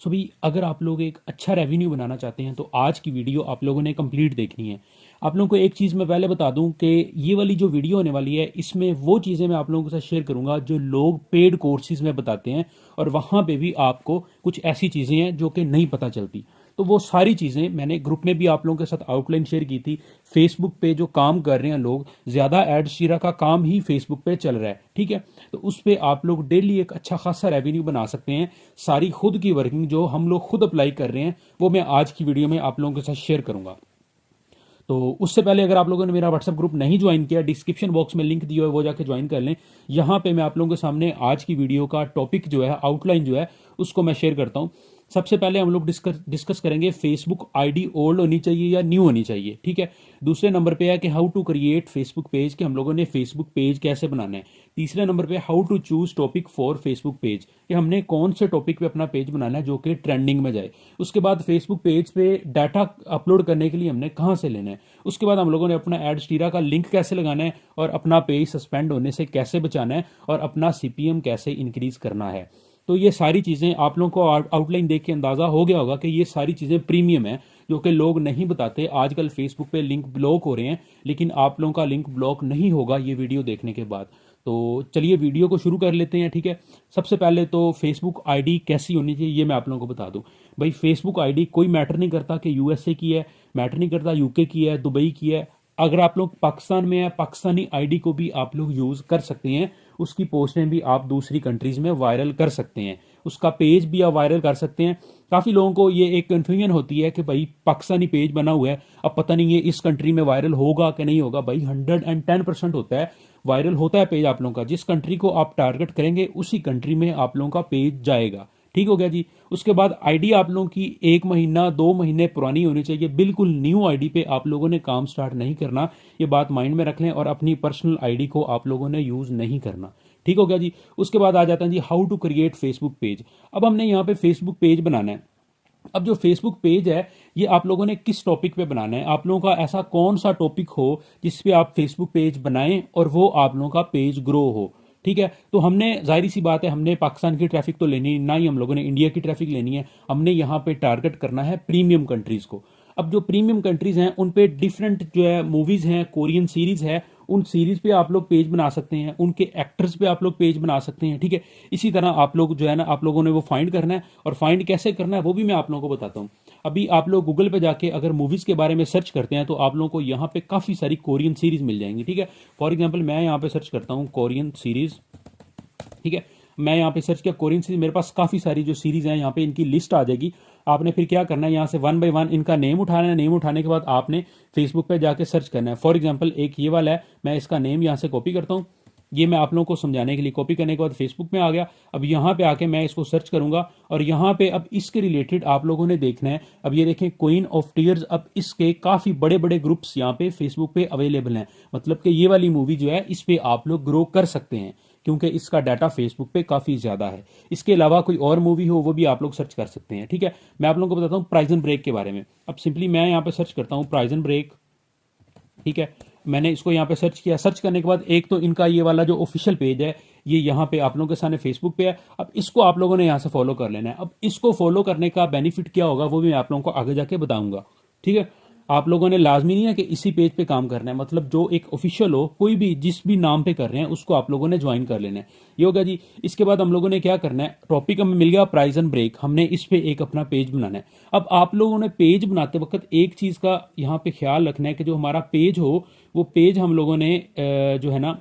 सो भाई अगर आप लोग एक अच्छा रेवेन्यू बनाना चाहते हैं तो आज की वीडियो आप लोगों ने कंप्लीट देखनी है। आप लोगों को एक चीज़ मैं पहले बता दूं कि ये वाली जो वीडियो होने वाली है इसमें वो चीज़ें मैं आप लोगों के साथ शेयर करूंगा जो लोग पेड कोर्सेज में बताते हैं, और वहाँ पे भी आपको कुछ ऐसी चीज़ें हैं जो कि नहीं पता चलती। तो वो सारी चीज़ें मैंने ग्रुप में भी आप लोगों के साथ आउटलाइन शेयर की थी। फेसबुक पे जो काम कर रहे हैं लोग, ज़्यादा एड शीरा का काम ही फेसबुक पे चल रहा है, ठीक है। तो उस पर आप लोग डेली एक अच्छा खासा रेवेन्यू बना सकते हैं। सारी खुद की वर्किंग जो हम लोग खुद अप्लाई कर रहे हैं वो मैं आज की वीडियो में आप लोगों के साथ शेयर करूंगा। तो उससे पहले अगर आप लोगों ने मेरा व्हाट्सएप ग्रुप नहीं ज्वाइन किया, डिस्क्रिप्शन बॉक्स में लिंक दिया है, वो जाके ज्वाइन कर लें। यहाँ पे मैं आप लोगों के सामने आज की वीडियो का टॉपिक जो है, आउटलाइन जो है, उसको मैं शेयर करता हूँ। सबसे पहले हम लोग डिस्कस करेंगे फेसबुक आईडी ओल्ड होनी चाहिए या न्यू होनी चाहिए, ठीक है। दूसरे नंबर पे है कि how to create Facebook page, कि हम लोगों ने फेसबुक पेज कैसे बनाना है। तीसरे नंबर पे how to choose topic for Facebook page, कि हमने कौन से टॉपिक पे अपना पेज बनाना है जो कि ट्रेंडिंग में जाए। उसके बाद फेसबुक पेज पे डाटा अपलोड करने के लिए हमने कहाँ से लेना है। उसके बाद हम लोगों ने अपना एड स्टीरा का लिंक कैसे लगाना है, और अपना पेज सस्पेंड होने से कैसे बचाना है, और अपना सीपीएम कैसे इंक्रीज करना है। तो ये सारी चीज़ें आप लोगों को आउटलाइन देख के अंदाज़ा हो गया होगा कि ये सारी चीज़ें प्रीमियम है जो कि लोग नहीं बताते। आजकल फेसबुक पे लिंक ब्लॉक हो रहे हैं, लेकिन आप लोगों का लिंक ब्लॉक नहीं होगा ये वीडियो देखने के बाद। तो चलिए वीडियो को शुरू कर लेते हैं, ठीक है। सबसे पहले तो फेसबुक आईडी कैसी होनी चाहिए ये मैं आप लोगों को बता दूं। भाई फेसबुक आईडी कोई मैटर नहीं करता कि यूएसए की है, मैटर नहीं करता यूके की है, दुबई की है। अगर आप लोग पाकिस्तान में है, पाकिस्तानी आईडी को भी आप लोग यूज़ कर सकते हैं। उसकी पोस्टें भी आप दूसरी कंट्रीज़ में वायरल कर सकते हैं, उसका पेज भी आप वायरल कर सकते हैं। काफ़ी लोगों को ये एक कन्फ्यूजन होती है कि भाई पाकिस्तानी पेज बना हुआ है, अब पता नहीं ये इस कंट्री में वायरल होगा कि नहीं होगा। भाई 110% होता है, वायरल होता है पेज आप लोगों का। जिस कंट्री को आप टारगेट करेंगे उसी कंट्री में आप लोगों का पेज जाएगा, ठीक हो गया जी। उसके बाद आईडी आप लोगों की 1 महीना 2 महीने पुरानी होनी चाहिए। बिल्कुल न्यू आईडी पे आप लोगों ने काम स्टार्ट नहीं करना, ये बात माइंड में रख लें। और अपनी पर्सनल आईडी को आप लोगों ने यूज़ नहीं करना, ठीक हो गया जी। उसके बाद आ जाता है जी how to create Facebook page. अब हमने यहाँ पे फेसबुक पेज बनाना है। अब जो फेसबुक पेज है ये आप लोगों ने किस टॉपिक पे बनाना है, आप लोगों का ऐसा कौन सा टॉपिक हो जिस पे आप फेसबुक पेज बनाएं और वो आप लोगों का पेज ग्रो हो, ठीक है। तो हमने जाहिर सी बात है, हमने पाकिस्तान की ट्रैफिक तो लेनी ना ही हम लोगों ने इंडिया की ट्रैफिक लेनी है। हमने यहाँ पे टारगेट करना है प्रीमियम कंट्रीज को। अब जो प्रीमियम कंट्रीज हैं उन पे डिफरेंट जो है मूवीज हैं, कोरियन सीरीज है, उन सीरीज पे आप लोग पेज बना सकते हैं, उनके एक्टर्स पे आप लोग पेज बना सकते हैं, ठीक है। इसी तरह आप लोग जो है ना, आप लोगों ने वो फाइंड करना है, और फाइंड कैसे करना है वो भी मैं आप लोगों को बताता हूँ। अभी आप लोग गूगल पे जाके अगर मूवीज के बारे में सर्च करते हैं तो आप लोगों को यहाँ पे काफी सारी कोरियन सीरीज मिल जाएंगी, ठीक है। फॉर एग्जाम्पल मैं यहाँ पे सर्च करता हूँ कोरियन सीरीज, ठीक है। मैं यहाँ पे सर्च किया कोरियन सीरीज, मेरे पास काफ़ी सारी जो सीरीज हैं यहाँ पे इनकी लिस्ट आ जाएगी। आपने फिर क्या करना है, यहाँ से 1 बाय 1 इनका नेम उठाना है। नेम उठाने के बाद आपने फेसबुक पे जाके सर्च करना है। फॉर एग्जांपल एक ये वाला है, मैं इसका नेम यहाँ से कॉपी करता हूँ। ये मैं आप लोगों को समझाने के लिए कॉपी करने के बाद फेसबुक में आ गया। अब यहाँ पे आके मैं इसको सर्च करूंगा, और यहाँ पे अब इसके रिलेटेड आप लोगों ने देखना है। अब ये देखें क्वीन ऑफ टीयर्स, अब इसके काफ़ी बड़े बड़े ग्रुप्स यहाँ पे फेसबुक पे अवेलेबल हैं। मतलब कि ये वाली मूवी जो है इस पे आप लोग ग्रो कर सकते हैं, क्योंकि इसका डाटा फेसबुक पे काफ़ी ज़्यादा है। इसके अलावा कोई और मूवी हो वो भी आप लोग सर्च कर सकते हैं, ठीक है। मैं आप लोगों को बताता हूँ प्राइजन ब्रेक के बारे में। अब सिंपली मैं यहाँ पे सर्च करता हूँ प्राइजन ब्रेक, ठीक है। मैंने इसको यहाँ पे सर्च किया। सर्च करने के बाद एक तो इनका ये वाला जो ऑफिशियल पेज है ये यहाँ पे आप लोगों के सामने फेसबुक पे है। अब इसको आप लोगों ने यहाँ से फॉलो कर लेना है। अब इसको फॉलो करने का बेनिफिट क्या होगा वो भी मैं आप लोगों को आगे जाके बताऊंगा, ठीक है। आप लोगों ने लाजमी नहीं है कि इसी पेज पे काम करना है, मतलब जो एक ऑफिशियल हो, कोई भी जिस भी नाम पे कर रहे हैं उसको आप लोगों ने ज्वाइन कर लेना है। ये होगा जी। इसके बाद हम लोगों ने क्या करना है, टॉपिक हमें मिल गया प्राइजन ब्रेक, हमने इस पे एक अपना पेज बनाना है। अब आप लोगों ने पेज बनाते वक्त एक चीज का यहाँ पे ख्याल रखना है कि जो हमारा पेज हो वो पेज हम लोगों ने जो है ना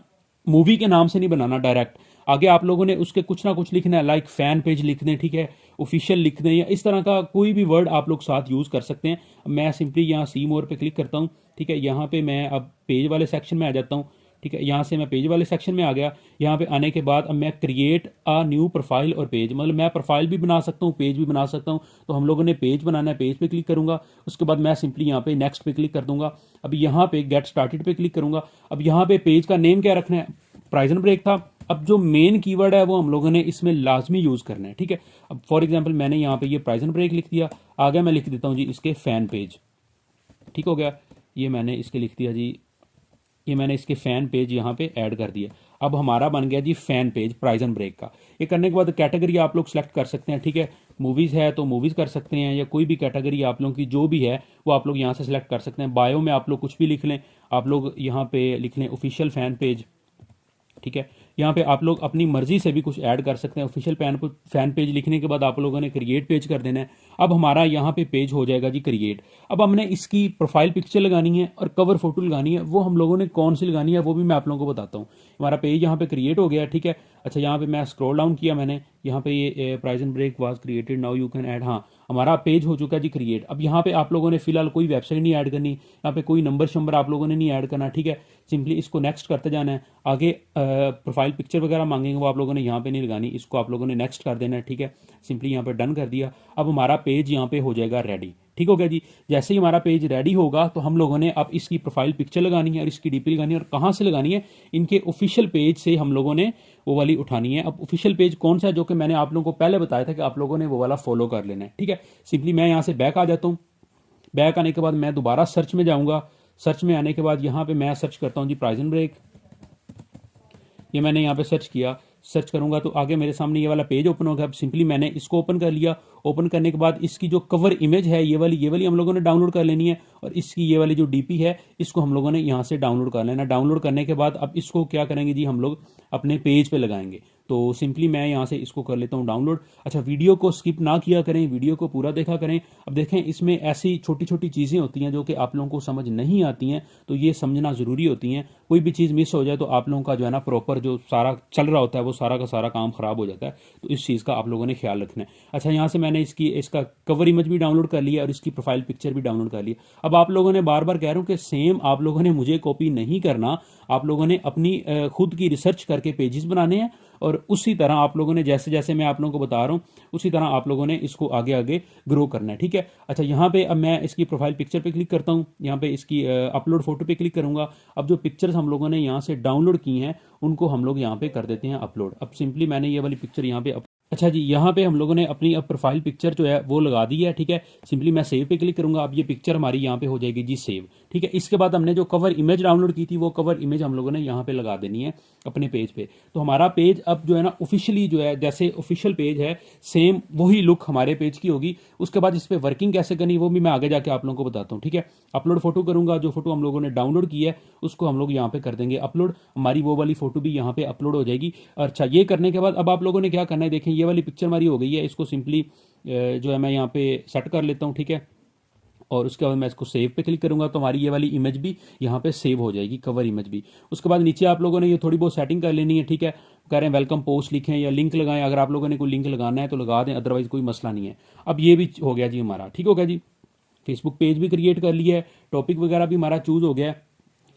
मूवी के नाम से नहीं बनाना डायरेक्ट। आगे आप लोगों ने उसके कुछ ना कुछ लिखना है, लाइक फैन पेज लिख दें, ठीक है, ऑफिशियल लिख दें, या इस तरह का कोई भी वर्ड आप लोग साथ यूज कर सकते हैं। मैं सिंपली यहाँ सी मोर पे क्लिक करता हूँ, ठीक है। यहाँ पे मैं अब पेज वाले सेक्शन में आ जाता हूँ, ठीक है। यहाँ से मैं पेज वाले सेक्शन में आ गया। यहाँ पे आने के बाद अब मैं क्रिएट अ न्यू प्रोफाइल और पेज, मतलब मैं प्रोफाइल भी बना सकता हूँ, पेज भी बना सकता हूँ। तो हम लोगों ने पेज बनाना है, पेज पे क्लिक करूंगा। उसके बाद मैं सिंपली यहाँ पे नेक्स्ट पे क्लिक कर दूंगा। अब यहाँ पे गेट स्टार्टेड पे क्लिक करूंगा। अब यहाँ पे पेज का नेम क्या रखना है, प्राइजन ब्रेक था। अब जो मेन कीवर्ड है वो हम लोगों ने इसमें लाजमी यूज करना है, ठीक है। अब फॉर एग्जांपल मैंने यहाँ पे ये प्राइजन ब्रेक लिख दिया। आगे मैं लिख देता हूँ जी इसके फैन पेज, ठीक हो गया। ये मैंने इसके लिख दिया जी, ये मैंने इसके फैन पेज यहाँ पे ऐड कर दिया। अब हमारा बन गया जी फैन पेज प्राइजन ब्रेक का। ये करने के बाद कैटेगरी आप लोग सेलेक्ट कर सकते हैं, ठीक है। मूवीज़ है तो मूवीज़ कर सकते हैं, या कोई भी कैटेगरी आप लोगों की जो भी है वो आप लोग यहाँ से सेलेक्ट कर सकते हैं। बायो में आप लोग कुछ भी लिख लें, आप लोग यहाँ पे लिख लें ऑफिशियल फैन पेज, ठीक है। यहाँ पे आप लोग अपनी मर्जी से भी कुछ ऐड कर सकते हैं। ऑफिशियल फैन पेज लिखने के बाद आप लोगों ने क्रिएट पेज कर देना है। अब हमारा यहाँ पे पेज हो जाएगा जी क्रिएट। अब हमने इसकी प्रोफाइल पिक्चर लगानी है और कवर फोटो लगानी है, वो हम लोगों ने कौन सी लगानी है वो भी मैं आप लोगों को बताता हूँ। हमारा पेज यहाँ पे क्रिएट हो गया, ठीक है। अच्छा, यहाँ पे मैं स्क्रॉल डाउन किया मैंने, यहाँ पे ये prison break was created, now you can add, हाँ हमारा पेज हो चुका है जी क्रिएट। अब यहाँ पे आप लोगों ने फिलहाल कोई वेबसाइट नहीं ऐड करनी, यहाँ पे कोई नंबर शंबर आप लोगों ने नहीं ऐड करना, ठीक है। सिंपली इसको नेक्स्ट करते जाना है। आगे प्रोफाइल पिक्चर वगैरह मांगेंगे, वो आप लोगों ने यहाँ पे नहीं लगानी, इसको आप लोगों ने नेक्स्ट कर देना है, ठीक है। सिंपली यहाँ पे डन कर दिया। अब हमारा पेज यहाँ पे हो जाएगा रेडी, ठीक हो गया जी। जैसे ही हमारा पेज रेडी होगा तो हम लोगों ने अब इसकी प्रोफाइल पिक्चर लगानी है और इसकी डीपी लगानी है। और कहाँ से लगानी है? इनके ऑफिशियल पेज से हम लोगों ने वो वाली उठानी है। अब ऑफिशियल पेज कौन सा है, जो कि मैंने आप लोगों को पहले बताया था कि आप लोगों ने वो वाला फॉलो कर लेना है, ठीक है। सिंपली मैं यहाँ से बैक आ जाता हूँ। बैक आने के बाद मैं दोबारा सर्च में जाऊँगा। सर्च में आने के बाद यहाँ पे मैं सर्च करता हूँ जी प्राइजन ब्रेक। ये मैंने यहाँ पे सर्च किया, सर्च करूंगा तो आगे मेरे सामने ये वाला पेज ओपन होगा। अब सिंपली मैंने इसको ओपन कर लिया। ओपन करने के बाद इसकी जो कवर इमेज है ये वाली हम लोगों ने डाउनलोड कर लेनी है, और इसकी ये वाली जो डीपी है इसको हम लोगों ने यहाँ से डाउनलोड कर लेना। डाउनलोड करने के बाद अब इसको क्या करेंगे जी, हम लोग अपने पेज पे लगाएंगे। तो सिंपली मैं यहाँ से इसको कर लेता हूँ डाउनलोड। अच्छा, वीडियो को स्किप ना किया करें, वीडियो को पूरा देखा करें। अब देखें, इसमें ऐसी छोटी छोटी चीज़ें होती हैं जो कि आप लोगों को समझ नहीं आती हैं, तो ये समझना ज़रूरी होती हैं। कोई भी चीज़ मिस हो जाए तो आप लोगों का जो है ना प्रॉपर जो सारा चल रहा होता है वो सारा का सारा काम खराब हो जाता है। तो इस चीज़ का आप लोगों ने ख्याल रखना है। अच्छा, यहाँ से मैंने इसका कवर इमेज भी डाउनलोड कर लिया और इसकी प्रोफाइल पिक्चर भी डाउनलोड कर लिया। अब आप लोगों ने बार बार कह रहा हूँ कि सेम आप लोगों ने मुझे कॉपी नहीं करना, आप लोगों ने अपनी खुद की रिसर्च करके पेजेस बनाने हैं, और उसी तरह आप लोगों ने जैसे जैसे मैं आप लोगों को बता रहा हूँ उसी तरह आप लोगों ने इसको आगे आगे ग्रो करना है, ठीक है। अच्छा, यहाँ पे अब मैं इसकी प्रोफाइल पिक्चर पे क्लिक करता हूँ, यहाँ पे इसकी अपलोड फोटो पे क्लिक करूंगा। अब जो पिक्चर्स हम लोगों ने यहाँ से डाउनलोड की हैं उनको हम लोग यहाँ पे कर देते हैं अपलोड। अब सिंपली मैंने ये वाली पिक्चर यहाँ पे अच्छा जी, यहाँ पे हम लोगों ने अपनी अब प्रोफाइल पिक्चर जो है वो लगा दी है, ठीक है। सिंपली मैं सेव पे क्लिक करूंगा। अब ये पिक्चर हमारी यहाँ पे हो जाएगी जी सेव, ठीक है। इसके बाद हमने जो कवर इमेज डाउनलोड की थी वो कवर इमेज हम लोगों ने यहाँ पे लगा देनी है अपने पेज पे। तो हमारा पेज अब जो है ना ऑफिशियली जो है जैसे ऑफिशियल पेज है सेम वही लुक हमारे पेज की होगी। उसके बाद इस पर वर्किंग कैसे करनी वो भी मैं आगे जाके आप लोगों को बताता हूँ, ठीक है। अपलोड फोटो करूंगा, जो फोटो हम लोगों ने डाउनलोड की है उसको हम लोग यहाँ पे कर देंगे अपलोड। हमारी वो वाली फोटो भी यहाँ पे अपलोड हो जाएगी। अच्छा, ये करने के बाद अब आप लोगों ने क्या करना है, देखें ये वाली पिक्चर हमारी हो गई है। इसको सिंपली जो है मैं यहाँ पे सेट कर लेता हूँ, ठीक है। और उसके बाद मैं इसको सेव पे क्लिक करूंगा तो हमारी ये वाली इमेज भी यहाँ पे सेव हो जाएगी, कवर इमेज भी। उसके बाद नीचे आप लोगों ने ये थोड़ी बहुत सेटिंग कर लेनी है, ठीक है। कह रहे हैं वेलकम पोस्ट लिखें या लिंक लगाएं, अगर आप लोगों ने कोई लिंक लगाना है तो लगा दें, अदरवाइज कोई मसला नहीं है। अब ये भी हो गया जी हमारा, ठीक हो गया जी। फेसबुक पेज भी क्रिएट कर लिया है, टॉपिक वगैरह भी हमारा चूज हो गया है।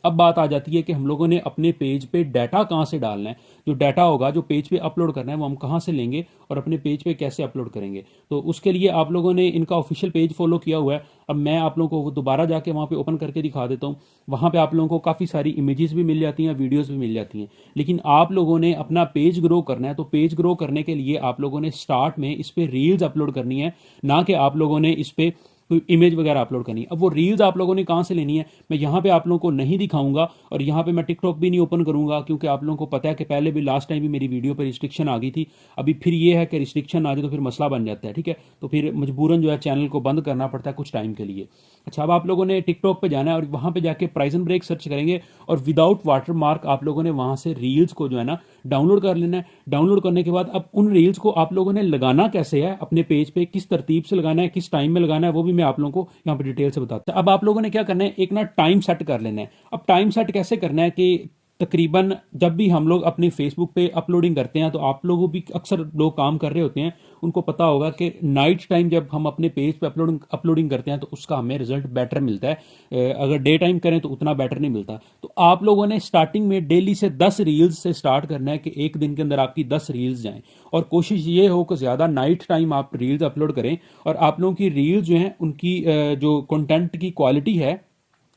अब बात आ जाती है कि हम लोगों ने अपने पेज पे डाटा कहाँ से डालना है। जो डाटा होगा जो पेज पे अपलोड करना है वो हम कहाँ से लेंगे और अपने पेज पे कैसे अपलोड करेंगे। तो उसके लिए आप लोगों ने इनका ऑफिशियल पेज फॉलो किया हुआ है। अब मैं आप लोगों को दोबारा जाके वहाँ पे ओपन करके दिखा देता हूँ। वहाँ पे आप लोगों को काफ़ी सारी इमेजेस भी मिल जाती हैं, वीडियोस भी मिल जाती हैं। लेकिन आप लोगों ने अपना पेज ग्रो करना है, तो पेज ग्रो करने के लिए आप लोगों ने स्टार्ट में इस पर रील्स अपलोड करनी है, ना कि आप लोगों ने इस पर कोई इमेज वगैरह अपलोड करनी है। अब वो रील्स आप लोगों ने कहाँ से लेनी है मैं यहाँ पे आप लोगों को नहीं दिखाऊंगा, और यहाँ पे मैं टिकटॉक भी नहीं ओपन करूंगा, क्योंकि आप लोगों को पता है कि पहले भी लास्ट टाइम भी मेरी वीडियो पर रिस्ट्रिक्शन आ गई थी। अभी फिर ये है कि रिस्ट्रिक्शन आ जाए तो फिर मसला बन जाता है, ठीक है। तो फिर मजबूरन जो है चैनल को बंद करना पड़ता है कुछ टाइम के लिए। अच्छा, अब आप लोगों ने टिकटॉक पर जाना है और वहाँ पे जाके प्राइजन ब्रेक सर्च करेंगे और विदाउट वाटर मार्क आप लोगों ने वहाँ से रील्स को जो है ना डाउनलोड कर लेना है। डाउनलोड करने के बाद अब उन रील्स को आप लोगों ने लगाना कैसे है अपने पेज पे, किस तरतीब से लगाना है, किस टाइम में लगाना है, वो भी मैं आप लोगों को यहाँ पे डिटेल से बताता हूं। अब आप लोगों ने क्या करना है, एक ना टाइम सेट कर लेना है। अब टाइम सेट कैसे करना है कि तकरीबन जब भी हम लोग अपने फेसबुक पे अपलोडिंग करते हैं, तो आप लोगों भी अक्सर लोग काम कर रहे होते हैं, उनको पता होगा कि नाइट टाइम जब हम अपने पेज पे अपलोडिंग करते हैं तो उसका हमें रिजल्ट बेटर मिलता है। अगर डे टाइम करें तो उतना बेटर नहीं मिलता। तो आप लोगों ने स्टार्टिंग में डेली से 10 रील्स से स्टार्ट करना है कि एक दिन के अंदर आपकी 10 रील्स जाएं, और कोशिश ये हो कि ज़्यादा नाइट टाइम आप रील्स अपलोड करें, और आप लोगों की रील्स जो हैं उनकी जो कंटेंट की क्वालिटी है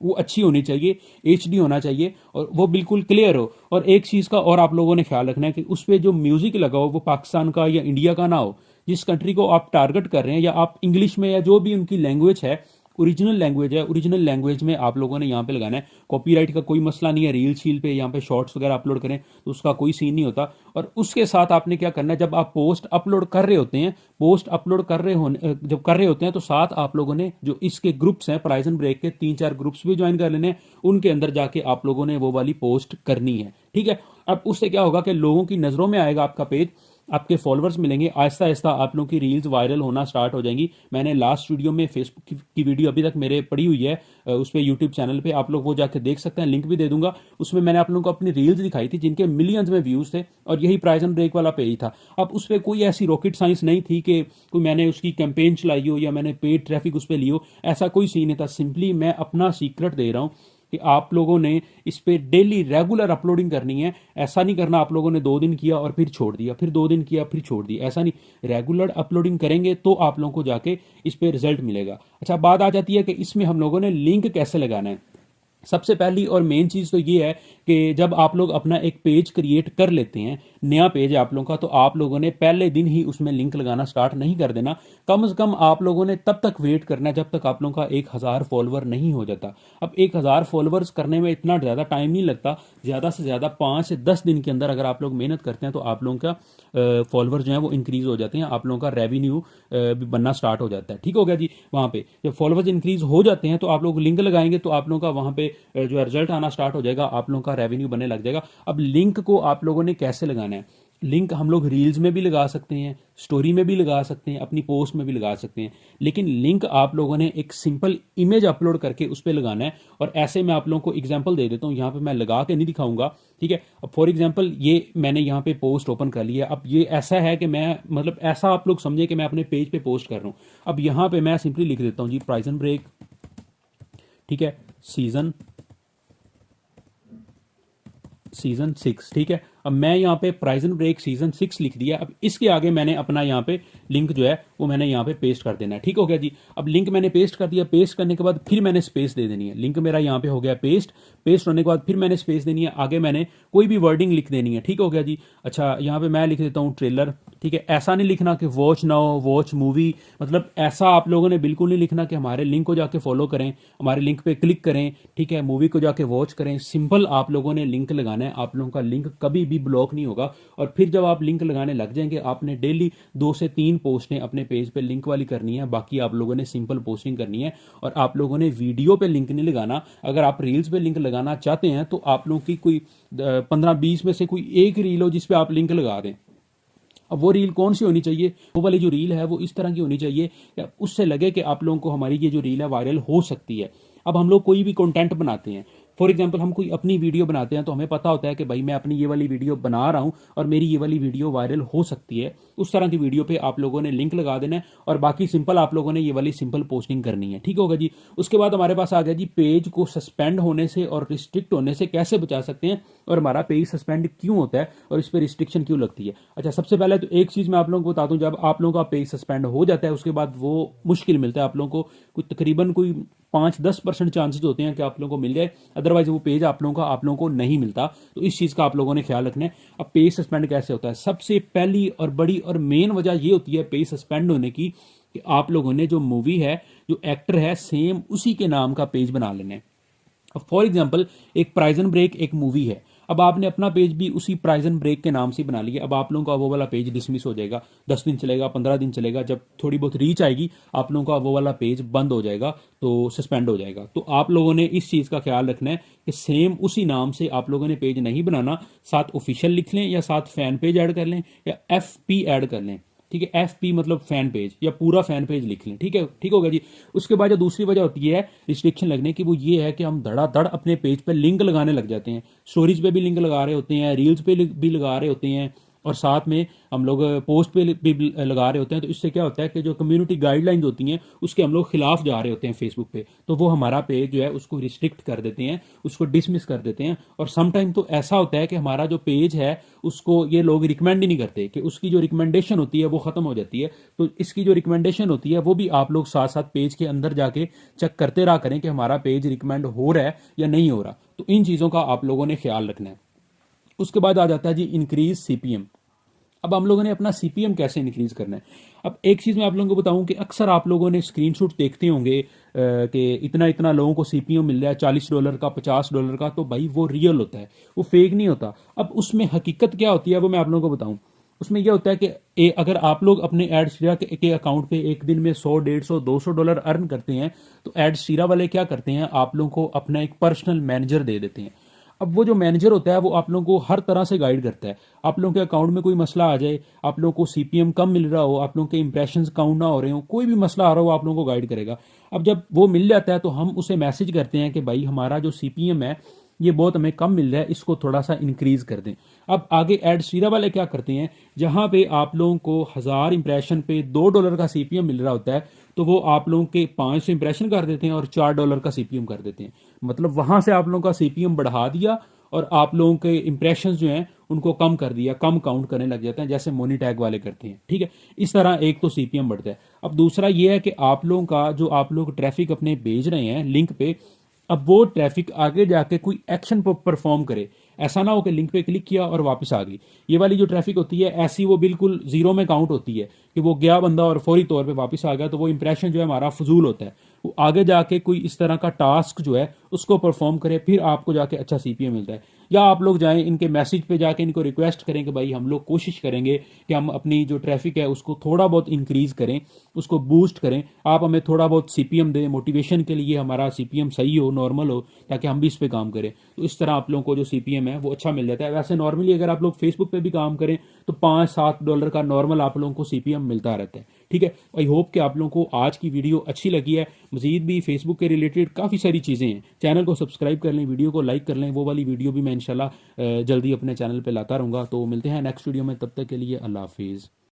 वो अच्छी होनी चाहिए, HD होना चाहिए, और वो बिल्कुल क्लियर हो। और एक चीज़ का और आप लोगों ने ख्याल रखना है कि उस पर जो म्यूज़िक लगा हो वो पाकिस्तान का या इंडिया का ना हो। जिस कंट्री को आप टारगेट कर रहे हैं, या आप इंग्लिश में या जो भी उनकी लैंग्वेज है ओरिजिनल लैंग्वेज है, ओरिजिनल लैंग्वेज में आप लोगों ने यहाँ पे लगाना है। कॉपीराइट का कोई मसला नहीं है, रील शील पे यहाँ पे शॉर्ट्स वगैरह अपलोड करें तो उसका कोई सीन नहीं होता। और उसके साथ आपने क्या करना है, जब आप पोस्ट अपलोड कर रहे होते हैं, पोस्ट अपलोड कर रहे होने जब कर रहे होते हैं तो साथ आप लोगों ने जो इसके ग्रुप्स हैं प्राइजन ब्रेक के 3-4 ग्रुप्स भी ज्वाइन कर लेने हैं, उनके अंदर जाके आप लोगों ने वो वाली पोस्ट करनी है, ठीक है। अब उससे क्या होगा कि लोगों की नजरों में आएगा आपका पेज, आपके फॉलोअर्स मिलेंगे, आहिस्ता आहिस्ता आप लोगों की रील्स वायरल होना स्टार्ट हो जाएंगी। मैंने लास्ट वीडियो में फेसबुक की वीडियो अभी तक मेरे पड़ी हुई है उस पर यूट्यूब चैनल पे, आप लोग वो जाके देख सकते हैं, लिंक भी दे दूंगा। उसमें मैंने आप लोगों को अपनी रील्स दिखाई थी जिनके मिलियंस में व्यूज थे और यही प्राइजन ब्रेक वाला पेज था। अब उस पर कोई ऐसी रॉकेट साइंस नहीं थी कि कोई मैंने उसकी कैंपेन चलाई हो या मैंने पेड ट्रैफिक उस पर ली हो, ऐसा कोई सीन नहीं था। सिंपली मैं अपना सीक्रेट दे रहा हूँ कि आप लोगों ने इस पे डेली रेगुलर अपलोडिंग करनी है। ऐसा नहीं करना आप लोगों ने 2 दिन किया और फिर छोड़ दिया, फिर 2 दिन किया फिर छोड़ दिया, ऐसा नहीं। रेगुलर अपलोडिंग करेंगे तो आप लोगों को जाके इस पे रिजल्ट मिलेगा। अच्छा, बात आ जाती है कि इसमें हम लोगों ने लिंक कैसे लगाना है। सबसे पहली और मेन चीज़ तो ये है कि जब आप लोग अपना एक पेज क्रिएट कर लेते हैं, नया पेज है आप लोगों का, तो आप लोगों ने पहले दिन ही उसमें लिंक लगाना स्टार्ट नहीं कर देना। कम से कम आप लोगों ने तब तक वेट करना है जब तक आप लोगों का 1000 फॉलोवर नहीं हो जाता। अब 1000 फॉलोवर्स करने में इतना ज़्यादा टाइम नहीं लगता, ज़्यादा से ज़्यादा 5 से 10 दिन के अंदर अगर आप लोग मेहनत करते हैं तो आप लोगों का फॉलोवर जो है वो इंक्रीज हो जाते हैं, आप लोगों का रेवेन्यू भी बनना स्टार्ट हो जाता है। ठीक हो गया जी। वहाँ पे जब फॉलोवर्स इंक्रीज हो जाते हैं तो आप लोग लिंक लगाएंगे तो आप लोगों का वहाँ पे जो है रिजल्ट आना स्टार्ट हो जाएगा, आप लोगों का रेवेन्यू बनने लग जाएगा। अब लिंक को आप लोगों ने कैसे लगाना है? लिंक हम लोग रील्स में भी लगा सकते हैं, स्टोरी में भी लगा सकते हैं, अपनी पोस्ट में भी लगा सकते हैं, लेकिन लिंक आप लोगों ने एक सिंपल इमेज अपलोड करके उस पर लगाना है। और ऐसे मैं आप लोगों को एग्जांपल दे देता हूँ, यहाँ पे मैं लगा के नहीं दिखाऊंगा, ठीक है। अब फॉर एग्जांपल ये मैंने यहाँ पे पोस्ट ओपन कर लिया। अब ये ऐसा है कि मैं मतलब ऐसा आप लोग समझे कि मैं अपने पेज पे पोस्ट कर रहा हूँ। अब यहाँ पे मैं सिंपली लिख देता हूँ जी प्राइजन ब्रेक, ठीक है, सीजन 6, ठीक है। अब मैं यहाँ पे प्राइजन ब्रेक सीजन 6 लिख दिया। अब इसके आगे मैंने अपना यहाँ पे लिंक जो है वो मैंने यहाँ पे पेस्ट कर देना है, ठीक हो गया जी। अब लिंक मैंने पेस्ट कर दिया, पेस्ट करने के बाद फिर मैंने स्पेस दे देनी है। लिंक मेरा यहाँ पे हो गया पेस्ट, पेस्ट होने के बाद फिर मैंने स्पेस देनी है, आगे मैंने कोई भी वर्डिंग लिख देनी है, ठीक हो गया जी। अच्छा, यहाँ पे मैं लिख देता हूँ ट्रेलर, ठीक है। ऐसा नहीं लिखना कि वॉच नाउ, वॉच मूवी, मतलब ऐसा आप लोगों ने बिल्कुल नहीं लिखना कि हमारे लिंक को जाके फॉलो करें, हमारे लिंक पे क्लिक करें, ठीक है, मूवी को जाके वॉच करें। सिंपल आप लोगों ने लिंक लगाना है, आप लोगों का लिंक कभी भी ब्लॉक नहीं होगा। और फिर जब आप लिंक लगाने लग जाएंगे, आपने डेली 2 से 3 पोस्टें अपने पेज पे लिंक वाली करनी है, बाकी आप लोगों ने सिंपल पोस्टिंग करनी है। और आप लोगों ने वीडियो पे लिंक नहीं लगाना। अगर आप रील्स पे लिंक लगाना चाहते हैं तो आप लोगों की कोई 15-20 में से कोई एक रील हो जिस पे आप लिंक लगा दें। अब वो रील कौन सी होनी चाहिए? वो वाली जो रील है वो इस तरह की होनी चाहिए कि उससे लगे कि आप लोगों को हमारी ये जो रील है वायरल हो सकती है। अब हम लोग कोई भी कंटेंट बनाते हैं, फॉर एग्जांपल हम कोई अपनी वीडियो बनाते हैं तो हमें पता होता है कि भाई मैं अपनी ये वाली वीडियो बना रहा हूं और मेरी ये वाली वीडियो वायरल हो सकती है। उस तरह की वीडियो पे आप लोगों ने लिंक लगा देना है और बाकी सिंपल आप लोगों ने ये वाली सिंपल पोस्टिंग करनी है, ठीक होगा जी। उसके बाद हमारे पास आ गया जी पेज को सस्पेंड होने से और रिस्ट्रिक्ट होने से कैसे बचा सकते हैं और हमारा पेज सस्पेंड क्यों होता है और इस पर रिस्ट्रिक्शन क्यों लगती है। अच्छा, सबसे पहले तो एक चीज मैं आप लोगों को बता दूं, जब आप लोगों का पेज सस्पेंड हो जाता है उसके बाद वो मुश्किल मिलता है आप लोगों को, कोई तकरीबन कोई 5-10% चांसेस होते हैं कि आप लोगों को मिल जाए, अदरवाइज वो पेज आप लोगों का आप लोगों को नहीं मिलता। तो इस चीज़ का आप लोगों ने ख्याल रखना है। अब पेज सस्पेंड कैसे होता है? सबसे पहली और बड़ी और मेन वजह ये होती है पेज सस्पेंड होने की कि आप लोगों ने जो मूवी है, जो एक्टर है, सेम उसी के नाम का पेज बना लेना है। अब फॉर एग्जाम्पल एक प्राइजन ब्रेक एक मूवी है, अब आपने अपना पेज भी उसी प्राइजन ब्रेक के नाम से बना लिया। अब आप लोगों का वो वाला पेज डिसमिस हो जाएगा, 10 दिन चलेगा, 15 दिन चलेगा, जब थोड़ी बहुत रीच आएगी आप लोगों का वो वाला पेज बंद हो जाएगा, तो सस्पेंड हो जाएगा। तो आप लोगों ने इस चीज़ का ख्याल रखना है कि सेम उसी नाम से आप लोगों ने पेज नहीं बनाना, साथ ऑफिशियल लिख लें या साथ फैन पेज ऐड कर लें या FP ऐड कर लें, ठीक है। FP मतलब फैन पेज या पूरा फैन पेज लिख लें, ठीक है, ठीक होगा जी। उसके बाद जो दूसरी वजह होती है रिस्ट्रिक्शन लगने की, वो ये है कि हम धड़ाधड़ अपने पेज पे लिंक लगाने लग जाते हैं। स्टोरीज पे भी लिंक लगा रहे होते हैं, रील्स पे भी लगा रहे होते हैं और साथ में हम लोग पोस्ट पे भी लगा रहे होते हैं। तो इससे क्या होता है कि जो कम्युनिटी गाइडलाइंस होती हैं उसके हम लोग खिलाफ जा रहे होते हैं फेसबुक पे, तो वो हमारा पेज जो है उसको रिस्ट्रिक्ट कर देते हैं, उसको डिसमिस कर देते हैं। और समटाइम तो ऐसा होता है कि हमारा जो पेज है उसको ये लोग रिकमेंड ही नहीं करते, कि उसकी जो रिकमेंडेशन होती है वो खत्म हो जाती है। तो इसकी जो रिकमेंडेशन होती है वो भी आप लोग साथ साथ पेज के अंदर जाके चेक करते रहा करें कि हमारा पेज रिकमेंड हो रहा है या नहीं हो रहा। तो इन चीज़ों का आप लोगों ने ख्याल रखना है। उसके बाद आ जाता है जी इंक्रीज CPM। अब हम लोगों ने अपना CPM कैसे इंक्रीज करना है? अब एक चीज़ मैं आप लोगों को बताऊं कि अक्सर आप लोगों ने स्क्रीनशॉट देखते होंगे कि इतना इतना लोगों को सीपीयू मिल रहा है $40 का, $50 का, तो भाई वो रियल होता है, वो फेक नहीं होता। अब उसमें हकीकत क्या होती है वो मैं आप लोगों को बताऊं। उसमें यह होता है कि अगर आप लोग अपने एडस्टीरा के अकाउंट पे एक दिन में 100, 150, $200 अर्न करते हैं, तो एडस्टीरा वाले क्या करते हैं, आप लोगों को अपना एक पर्सनल मैनेजर दे देते हैं। अब वो जो मैनेजर होता है वो आप लोगों को हर तरह से गाइड करता है। आप लोगों के अकाउंट में कोई मसला आ जाए, आप लोगों को सीपीएम कम मिल रहा हो, आप लोगों के इंप्रेशंस काउंट ना हो रहे हो, कोई भी मसला आ रहा हो, आप लोगों को गाइड करेगा। अब जब वो मिल जाता है तो हम उसे मैसेज करते हैं कि भाई हमारा जो सीपीएम है ये बहुत हमें कम मिल रहा है, इसको थोड़ा सा इंक्रीज कर दें। अब आगे एडस्टीरा वाले क्या करते हैं, जहां पे आप लोगों को 1000 इंप्रेशन पे $2 का सीपीएम मिल रहा होता है, तो वो आप लोगों के 500 इंप्रेशन कर देते हैं और $4 का सीपीएम कर देते हैं। मतलब वहां से आप लोगों का सीपीएम बढ़ा दिया और आप लोगों के इंप्रेशन जो हैं उनको कम कर दिया, कम काउंट करने लग जाते हैं, जैसे मोनी टैग वाले करते हैं। ठीक है, इस तरह एक तो सीपीएम बढ़ता है। अब दूसरा ये है कि आप लोगों का जो आप लोग ट्रैफिक अपने भेज रहे हैं लिंक पे, अब वो ट्रैफिक आगे जाके कोई एक्शन परफॉर्म करे। ऐसा ना हो कि लिंक पे क्लिक किया और वापस आ गई। ये वाली जो ट्रैफिक होती है ऐसी वो बिल्कुल जीरो में काउंट होती है कि वो गया बंदा और फौरी तौर पे वापस आ गया, तो वो इंप्रेशन जो है हमारा फजूल होता है। वो आगे जाके कोई इस तरह का टास्क जो है उसको परफॉर्म करे, फिर आपको जाके अच्छा सीपीएम मिलता है। या आप लोग जाएं इनके मैसेज पे जाके इनको रिक्वेस्ट करें कि भाई हम लोग कोशिश करेंगे कि हम अपनी जो ट्रैफिक है उसको थोड़ा बहुत इंक्रीज करें, उसको बूस्ट करें, आप हमें थोड़ा बहुत सीपीएम दें, मोटिवेशन के लिए हमारा सीपीएम सही हो, नॉर्मल हो, ताकि हम भी इस पे काम करें। तो इस तरह आप लोगों को जो सीपीएम है वो अच्छा मिल जाता है। वैसे नॉर्मली अगर आप लोग फेसबुक पे भी काम करें तो $5-7 का नॉर्मल आप लोगों को सीपीएम मिलता रहता है। ठीक है, आई होप कि आप लोगों को आज की वीडियो अच्छी लगी है। मजीद भी फेसबुक के रिलेटेड काफ़ी सारी चीज़ें हैं, चैनल को सब्सक्राइब कर लें, वीडियो को लाइक कर लें। वो वाली वीडियो भी मैं इंशाल्लाह जल्दी अपने चैनल पे लाता रहूँगा। तो मिलते हैं नेक्स्ट वीडियो में, तब तक के लिए अल्लाह हाफिज़।